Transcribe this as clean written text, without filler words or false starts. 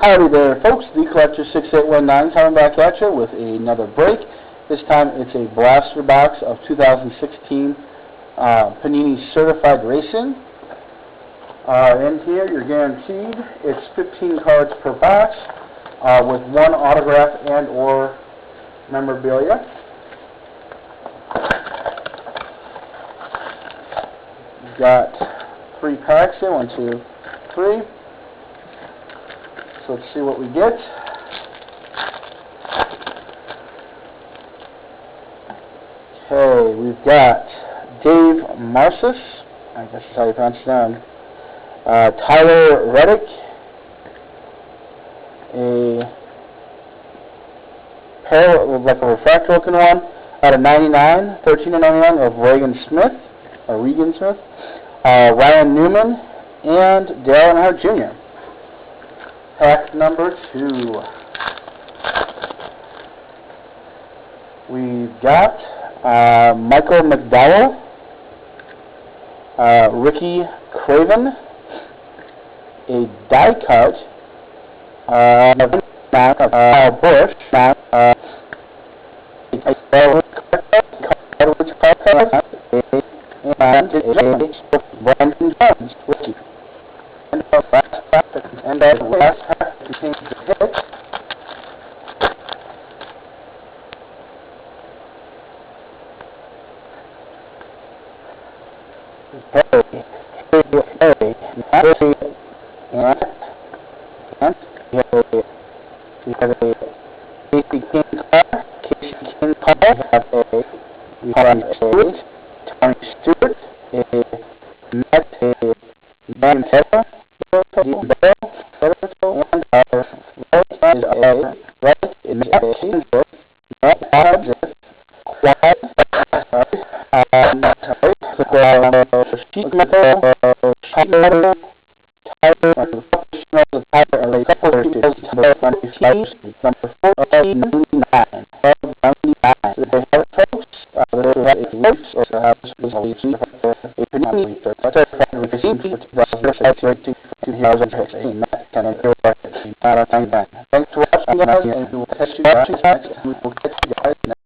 Howdy there, folks. The Collector 6819 coming back at you with another break. This time it's a blaster box of 2016 Panini Certified Racing. In here, you're guaranteed it's 15 cards per box with one autograph and or memorabilia. You've got 3 packs here, 1, 2, 3. So let's see what we get. Okay, we've got Dave Marcis, I guess that's how you pronounce his name. Tyler Reddick, a pair of like a refractor looking one out of 99, 13 of 99 of Regan Smith, Ryan Newman, and Dale Earnhardt Jr. Pack number 2. We've got Michael McDowell, Ricky Craven, a die cut of Bush, and Brandon Jones, Ricky. And the last pack contains the hit. We have a Casey King car, we have a Tony Stewart, a Matt, a Man Pepper, and Thanks for watching, guys, and we will catch you guys next.